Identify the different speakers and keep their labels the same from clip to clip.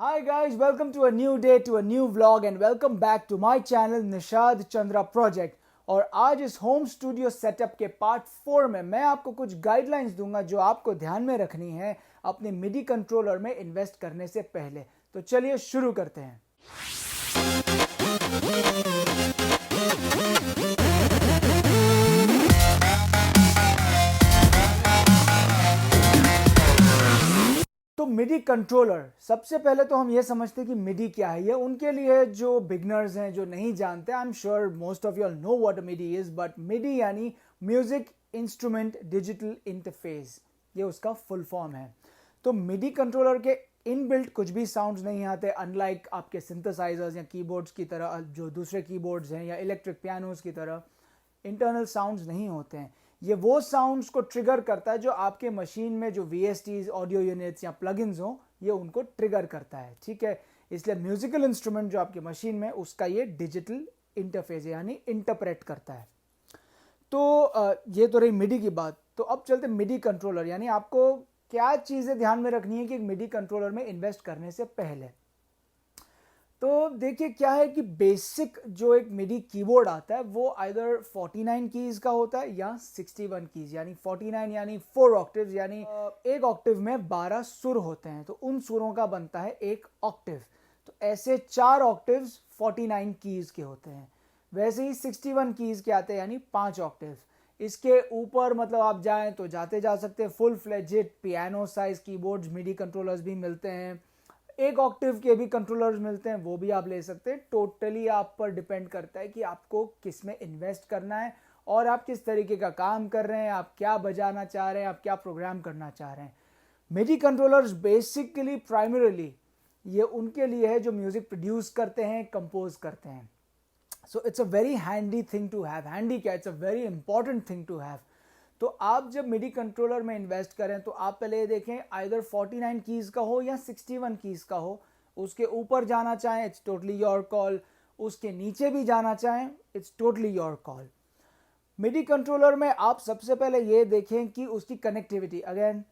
Speaker 1: Hi guys, welcome to a new day, to a new vlog and welcome back to my channel Nishad Chandra project. और आज इस home studio setup के part 4 में मैं आपको कुछ गाइडलाइंस दूंगा जो आपको ध्यान में रखनी है अपने मिडी कंट्रोलर में इन्वेस्ट करने से पहले। तो चलिए शुरू करते हैं। तो मिडी कंट्रोलर, सबसे पहले तो हम ये समझते हैं कि मिडी क्या है। ये उनके लिए जो बिगनर्स हैं, जो नहीं जानते। I am sure most of you all know what MIDI is, but MIDI यानी म्यूजिक इंस्ट्रूमेंट डिजिटल इंटरफेस, ये उसका फुल फॉर्म है। तो मिडी कंट्रोलर के इनबिल्ट कुछ भी साउंड्स नहीं आते, अनलाइक आपके सिंथेसाइजर्स या कीबोर्ड्स की तरह, जो दूसरे कीबोर्ड्स हैं या इलेक्ट्रिक पियानोस की तरह इंटरनल साउंड्स नहीं होते हैं। ये वो साउंड्स को ट्रिगर करता है जो आपके मशीन में जो VSTs, ऑडियो यूनिट्स या प्लगइन्स हो, ये उनको ट्रिगर करता है। ठीक है, इसलिए म्यूजिकल इंस्ट्रूमेंट जो आपके मशीन में, उसका ये डिजिटल इंटरफेस यानी इंटरप्रेट करता है। तो ये तो रही मिडी की बात। तो अब चलते मिडी कंट्रोलर, यानी आपको क्या चीज़ें ध्यान में रखनी है कि मिडी कंट्रोलर में इन्वेस्ट करने से पहले। तो देखिए क्या है कि बेसिक जो एक मिडी कीबोर्ड आता है वो आइदर 49 कीज का होता है या 61 कीज, यानी 49 यानी 4 ऑक्टिव्स, यानी एक ऑक्टिव में 12 सुर होते हैं, तो उन सुरों का बनता है एक ऑक्टिव। तो ऐसे 4 ऑक्टिव्स 49 कीज के होते हैं। वैसे ही 61 कीज के आते हैं, यानी 5 ऑक्टिव। इसके ऊपर मतलब आप जाएं तो जाते जा सकते हैं। Full fledged piano size keyboards MIDI controllers भी मिलते हैं, एक ऑक्टिव के भी कंट्रोलर्स मिलते हैं, वो भी आप ले सकते हैं। टोटली आप पर डिपेंड करता है कि आपको किस में इन्वेस्ट करना है और आप किस तरीके का काम कर रहे हैं, आप क्या बजाना चाह रहे हैं, आप क्या प्रोग्राम करना चाह रहे हैं। मिडी कंट्रोलर्स बेसिकली प्राइमरीली ये उनके लिए है जो म्यूजिक प्रोड्यूस करते हैं, कंपोज करते हैं। So it's a very handy thing to have. Handy क्या, it's a very important thing to have. तो आप जब मिडी कंट्रोलर में इन्वेस्ट करें तो आप पहले ये देखें आइदर 49 कीज का हो या 61 कीज का हो। उसके ऊपर जाना चाहें, इट्स टोटली योर कॉल। उसके नीचे भी जाना चाहें, it's totally your call. MIDI controller में आप सबसे पहले ये देखें कि उसकी कनेक्टिविटी, अगेन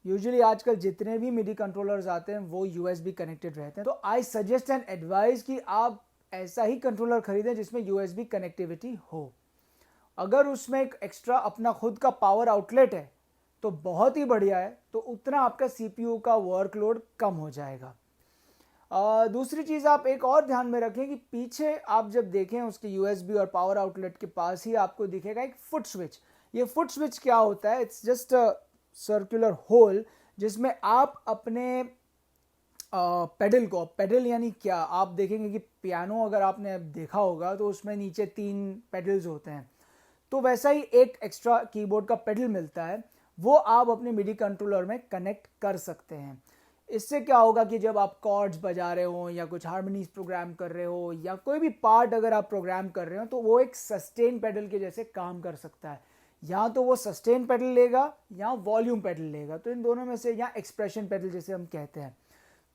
Speaker 1: यूजुअली आजकल जितने भी मिडी कंट्रोलर्स आते हैं वो USB कनेक्टेड रहते हैं। तो आई सजेस्ट एंड एडवाइज कि आप ऐसा ही कंट्रोलर खरीदें जिसमें USB कनेक्टिविटी हो। अगर उसमें एक एक्स्ट्रा अपना खुद का पावर आउटलेट है तो बहुत ही बढ़िया है, तो उतना आपका CPU का वर्कलोड कम हो जाएगा। दूसरी चीज़ आप एक और ध्यान में रखें कि पीछे आप जब देखें उसके USB और पावर आउटलेट के पास ही आपको दिखेगा एक फुट स्विच। ये फुट स्विच क्या होता है? It's just a circular hole जिसमें आप अपने पेडल यानी क्या, आप देखेंगे कि पियानो अगर आपने देखा होगा तो उसमें नीचे 3 पेडल्स होते हैं, तो वैसा ही एक एक्स्ट्रा कीबोर्ड का पेडल मिलता है, वो आप अपने मिडी कंट्रोलर में कनेक्ट कर सकते हैं। इससे क्या होगा कि जब आप कॉर्ड्स बजा रहे हो या कुछ हार्मोनीज प्रोग्राम कर रहे हो या कोई भी पार्ट अगर आप प्रोग्राम कर रहे हो तो वो एक सस्टेन पेडल के जैसे काम कर सकता है। या तो वो सस्टेन पेडल लेगा या वॉल्यूम पेडल लेगा, तो इन दोनों में से, या एक्सप्रेशन पेडल जैसे हम कहते हैं।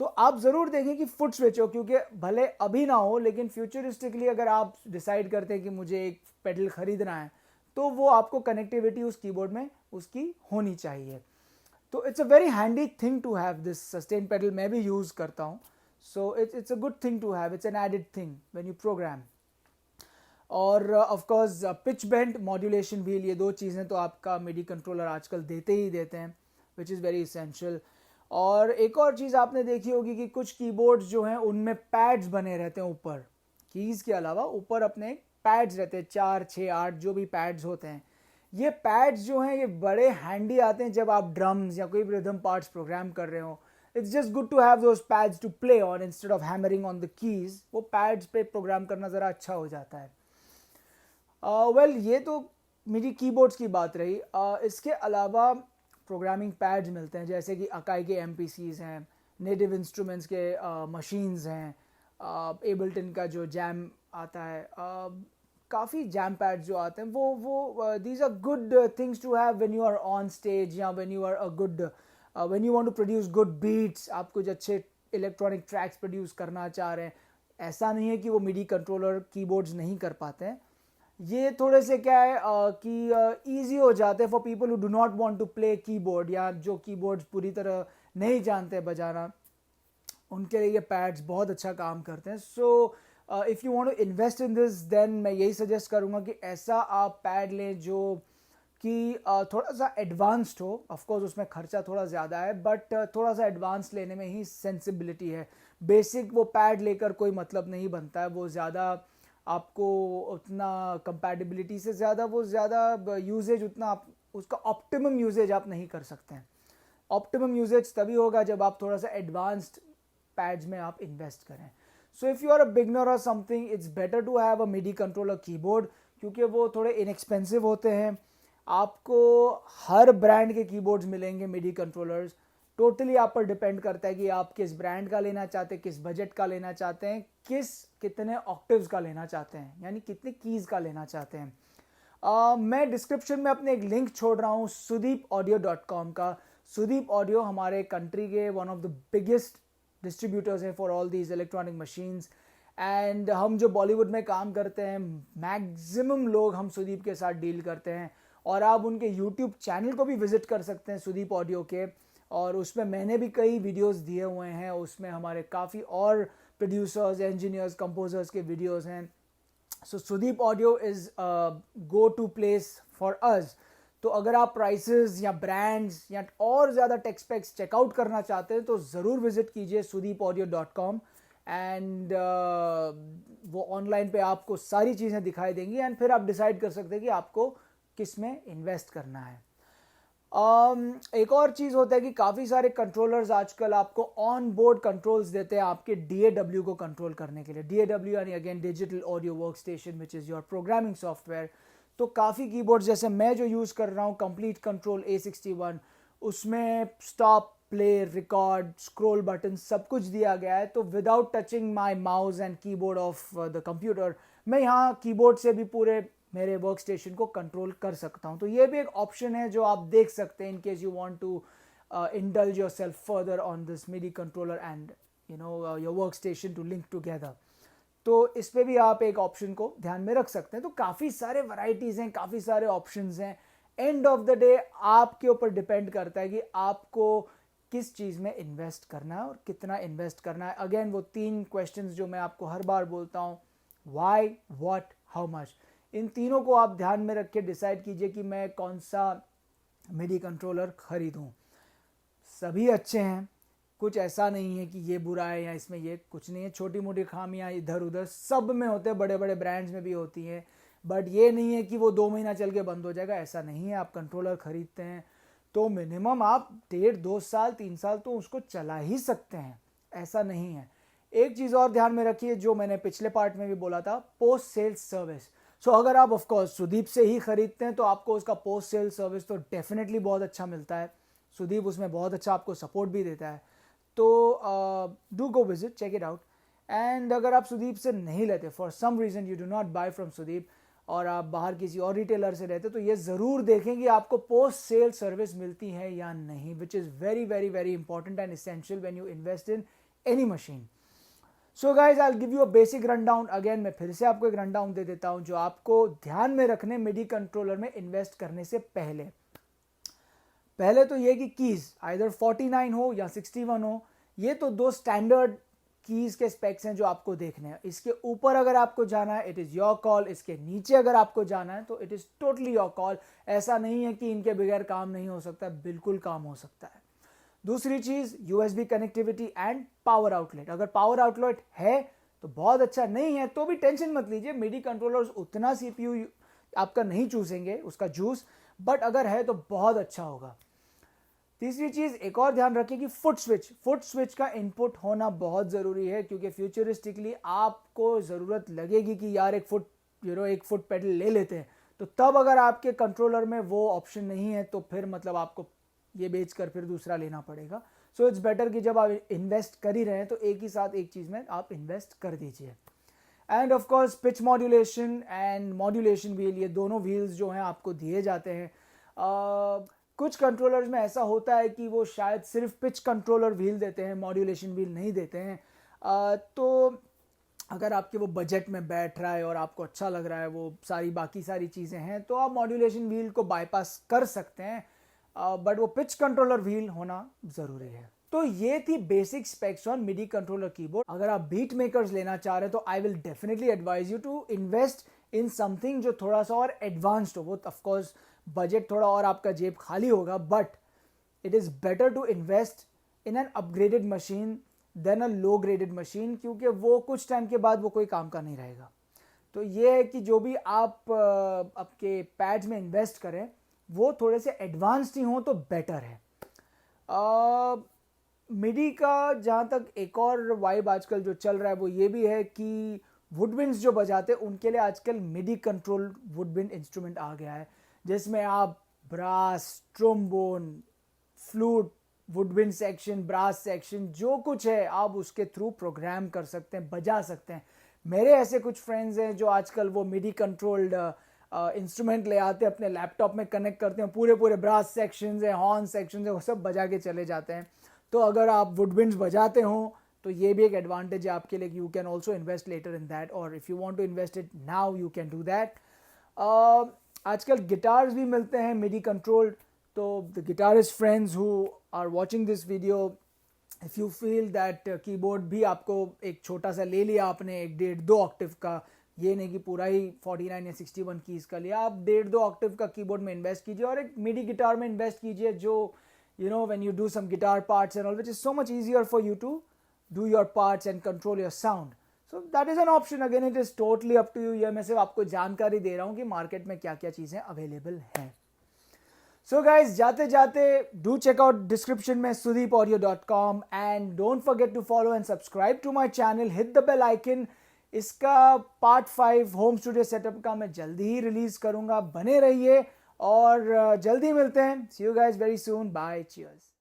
Speaker 1: तो आप ज़रूर देखें कि फुट स्विच हो, क्योंकि भले अभी ना हो लेकिन फ्यूचरिस्टिकली अगर आप डिसाइड करते हैं कि मुझे एक पेडल खरीदना है तो वो आपको कनेक्टिविटी उस कीबोर्ड में उसकी होनी चाहिए। तो it's a very handy thing to have this sustain pedal. मैं भी यूज़ करता हूँ, so it's a good thing to have, it's an added thing when you program. और of course pitch bend, modulation wheel, ये 2 चीज़ें तो आपका मिडी controller आजकल देते ही देते हैं, विच इज़ वेरी इसेंशियल। और एक और चीज़ आपने देखी होगी कि कुछ कीबोर्ड्स जो हैं उनमें पैड्स बने रहते हैं ऊपर, कीज़ के अलावा ऊपर अपने पैड्स रहते हैं, 4, 6, 8 जो भी पैड्स होते हैं। ये पैड्स जो हैं ये बड़े हैंडी आते हैं जब आप ड्रम्स या कोई भी रिदम पार्ट्स प्रोग्राम कर रहे हो। It's just good to have those pads to play on instead of hammering on the keys. वो पैड्स पे प्रोग्राम करना ज़रा अच्छा हो जाता है। ये तो मेरी कीबोर्ड्स की बात रही। इसके अलावा प्रोग्रामिंग पैड्स मिलते हैं, जैसे कि अकाई के MPCs हैं, नेटिव इंस्ट्रूमेंट्स के मशीन्स हैं, एबल्टन का जो जैम आता है, काफ़ी जैम पैड्स जो आते हैं, वो these are good things to have when you are on stage, या when you are a good, when you want to produce good beats, आप कुछ अच्छे इलेक्ट्रॉनिक ट्रैक्स प्रोड्यूस करना चाह रहे हैं। ऐसा नहीं है कि वो मिडी कंट्रोलर कीबोर्ड्स नहीं कर पाते हैं। ये थोड़े से क्या है कि ईजी हो जाते हैं for people who do not want to play keyboard, या जो कीबोर्ड्स पूरी तरह नहीं जानते बजाना, उनके लिए ये पैड्स बहुत अच्छा काम करते हैं. So if you want to invest in this then मैं यही सजेस्ट करूँगा कि ऐसा आप पैड लें जो कि थोड़ा सा एडवांस्ड हो. ऑफ कोर्स उसमें खर्चा थोड़ा ज़्यादा है बट थोड़ा सा एडवांस लेने में ही सेंसिबिलिटी है. बेसिक वो पैड लेकर कोई मतलब नहीं बनता है. वो ज़्यादा आपको उतना कंपैटिबिलिटी से ज़्यादा वो ज़्यादा यूजेज उतना आप उसका ऑप्टिमम यूजेज आप नहीं कर सकते हैं. ऑप्टिमम यूजेज तभी होगा जब आप थोड़ा सा एडवांस्ड पैड्स में आप इन्वेस्ट करें. So if you are a beginner or something it's better to have a MIDI controller keyboard क्योंकि वो थोड़े इनएक्सपेंसिव होते हैं. आपको हर ब्रांड के कीबोर्ड्स मिलेंगे मिडी कंट्रोलर्स. टोटली आप पर डिपेंड करता है कि आप किस ब्रांड का लेना चाहते हैं, किस बजट का लेना चाहते हैं, कितने ऑक्टिव्स का लेना चाहते हैं, यानी कितने कीज़ का लेना चाहते हैं. मैं डिस्क्रिप्शन में अपने एक लिंक छोड़ रहा हूँ sudeepaudio.com का. सुदीप ऑडियो हमारे कंट्री के one of the biggest distributors हैं for all these electronic machines. And हम जो बॉलीवुड में काम करते हैं मैक्सिमम लोग हम सुदीप के साथ डील करते हैं. और आप उनके यूट्यूब चैनल को भी विजिट कर सकते हैं सुदीप ऑडियो के. और उसमें मैंने भी कई वीडियोस दिए हुए हैं. उसमें हमारे काफ़ी और प्रोड्यूसर्स, इंजीनियर्स, कंपोजर्स के वीडियोस हैं. So Sudeep audio is go to place for us. तो अगर आप प्राइसेस या ब्रांड्स या और ज़्यादा टेक स्पेक्स चेकआउट करना चाहते हैं तो ज़रूर विजिट कीजिए sudeepaudio.com. एंड वो ऑनलाइन पे आपको सारी चीज़ें दिखाई देंगी एंड फिर आप डिसाइड कर सकते हैं कि आपको किस में इन्वेस्ट करना है. एक और चीज़ होता है कि काफ़ी सारे कंट्रोलर्स आजकल आपको ऑन बोर्ड कंट्रोल्स देते हैं आपके DAW को कंट्रोल करने के लिए. DAW यानी again digital audio work station which is your programming software. तो काफ़ी कीबोर्ड्स जैसे मैं जो यूज़ कर रहा हूँ कंप्लीट कंट्रोल A61 उसमें stop, play, record, scroll button सब कुछ दिया गया है. तो without touching my mouse and keyboard of the computer मैं यहाँ कीबोर्ड से भी पूरे मेरे वर्क स्टेशन को कंट्रोल कर सकता हूँ. तो ये भी एक ऑप्शन है जो आप देख सकते हैं in case you want to indulge yourself further on this MIDI controller and your workstation to link together. तो इस पे भी आप एक ऑप्शन को ध्यान में रख सकते हैं. तो काफ़ी सारे वैरायटीज़ हैं, काफ़ी सारे ऑप्शंस हैं. एंड ऑफ द डे आपके ऊपर डिपेंड करता है कि आपको किस चीज़ में इन्वेस्ट करना है और कितना इन्वेस्ट करना है. अगेन वो 3 क्वेश्चंस जो मैं आपको हर बार बोलता हूँ, व्हाई, व्हाट, हाउ मच. इन तीनों को आप ध्यान में रख के डिसाइड कीजिए कि मैं कौन सा मिडी कंट्रोलर खरीदूँ. सभी अच्छे हैं, कुछ ऐसा नहीं है कि ये बुरा है या इसमें ये कुछ नहीं है. छोटी मोटी खामियां इधर उधर सब में होते हैं, बड़े बड़े ब्रांड्स में भी होती हैं. बट ये नहीं है कि वो 2 महीना चल के बंद हो जाएगा, ऐसा नहीं है. आप कंट्रोलर खरीदते हैं तो मिनिमम आप 1.5-2 साल 3 साल तो उसको चला ही सकते हैं, ऐसा नहीं है. एक चीज़ और ध्यान में रखिए जो मैंने पिछले पार्ट में भी बोला था, पोस्ट सेल्स सर्विस. सो अगर आप ऑफकोर्स सुदीप से ही खरीदते हैं तो आपको उसका पोस्ट सेल्स सर्विस तो डेफिनेटली बहुत अच्छा मिलता है. सुदीप उसमें बहुत अच्छा आपको सपोर्ट भी देता है. तो do go visit, check it out. And अगर आप सुदीप से नहीं लेते, for some reason you do not buy from Sudeep और आप बाहर किसी और रिटेलर से लेते, तो ये ज़रूर देखें कि आपको पोस्ट सेल सर्विस मिलती है या नहीं, which is very very very important and essential when you invest in any machine. So guys I will give you a basic run down. Again मैं फिर से आपको एक रन डाउन दे देता हूँ जो आपको ध्यान में रखने मिडी कंट्रोलर में इन्वेस्ट करने से पहले. पहले तो ये कि कीज़ आइदर 49 हो या 61 हो, ये तो 2 स्टैंडर्ड कीज़ के स्पेक्स हैं जो आपको देखने हैं. इसके ऊपर अगर आपको जाना है इट इज़ योर कॉल, इसके नीचे अगर आपको जाना है तो it is totally your call. ऐसा नहीं है कि इनके बगैर काम नहीं हो सकता, बिल्कुल काम हो सकता है. दूसरी चीज़ USB connectivity and power outlet. अगर पावर आउटलेट है तो बहुत अच्छा, नहीं है तो भी टेंशन मत लीजिए, मिडी कंट्रोलर्स उतना CPU आपका नहीं चूसेंगे उसका जूस, बट अगर है तो बहुत अच्छा होगा. तीसरी चीज़ एक और ध्यान रखिए कि फुट स्विच का इनपुट होना बहुत ज़रूरी है क्योंकि फ्यूचरिस्टिकली आपको ज़रूरत लगेगी कि यार एक फुट पेडल ले लेते हैं. तो तब अगर आपके कंट्रोलर में वो ऑप्शन नहीं है तो फिर मतलब आपको ये बेचकर फिर दूसरा लेना पड़ेगा. सो इट्स बेटर कि जब आप इन्वेस्ट कर ही रहे हैं तो एक ही साथ एक चीज़ में आप इन्वेस्ट कर दीजिए. End of course pitch modulation and modulation wheel, ये दोनों व्हील्स जो हैं आपको दिए जाते हैं. कुछ कंट्रोलर्स में ऐसा होता है कि वो शायद सिर्फ पिच कंट्रोलर व्हील देते हैं, मॉड्यूलेशन व्हील नहीं देते हैं. तो अगर आपके वो बजट में बैठ रहा है और आपको अच्छा लग रहा है, वो बाकी सारी चीज़ें हैं, तो आप मॉड्यूलेशन व्हील को बाईपास कर सकते हैं. बट वो पिच कंट्रोलर व्हील होना ज़रूरी है. तो ये थी basic specs on MIDI controller keyboard. अगर आप बीट मेकर्स लेना चाह रहे हैं तो I will definitely advise you to invest in something जो थोड़ा सा और एडवांस्ड हो। वो ऑफकोर्स बजट थोड़ा और आपका जेब खाली होगा, but it is better to invest in an upgraded machine then a low graded machine, क्योंकि वो कुछ टाइम के बाद वो कोई काम का नहीं रहेगा। तो ये है कि जो भी आप आपके पैड्स में इन्वेस्ट करें वो थोड़े से एडवांस्ड ही हों तो बेटर है। मिडी का जहाँ तक एक और वाइब आजकल जो चल रहा है वो ये भी है कि वुडविंड्स जो बजाते हैं उनके लिए आजकल मिडी कंट्रोल वुडविंड इंस्ट्रूमेंट आ गया है, जिसमें आप brass, trombone, flute, woodwind section, brass section, जो कुछ है आप उसके थ्रू प्रोग्राम कर सकते हैं, बजा सकते हैं। मेरे ऐसे कुछ फ्रेंड्स हैं जो आजकल वो मिडी कंट्रोल्ड इंस्ट्रूमेंट ले आते हैं, अपने लैपटॉप में कनेक्ट करते हैं, पूरे पूरे ब्रास सेक्शंस है, हॉर्न सेक्शंस है, वो सब बजा के चले जाते हैं। तो अगर आप वुडविंड्स बजाते हो तो ये भी एक एडवांटेज है आपके लिए, you can also invest later in that, और if you want to invest it now you can do that. आजकल गिटार्स भी मिलते हैं मिडी कंट्रोल्ड, तो the guitarist friends who are watching this video, if you feel that keyboard भी आपको एक छोटा सा ले लिया आपने, एक 1.5-2 ऑक्टेव का, ये नहीं कि पूरा ही 49 या 61 कीज़ का लिया, आप 1.5-2 ऑक्टेव का कीबोर्ड में इन्वेस्ट कीजिए और एक मिडी गिटार में इन्वेस्ट कीजिए जो when you do some guitar parts and all, which is so much easier for you to do your parts and control your sound. So that is an option. Again, it is totally up to you. ये मैं सिर्फ आपको जानकारी दे रहा हूँ कि market में क्या क्या चीज़ें अवेलेबल हैं। So guys, जाते जाते do check out description में sudeepaudio.com and don't forget to follow and subscribe to my channel. Hit the bell icon. इसका पार्ट 5 होम स्टूडियो सेटअप का मैं जल्दी ही रिलीज करूँगा, बने रहिए और जल्दी मिलते हैं। See you guys very soon. Bye. Cheers.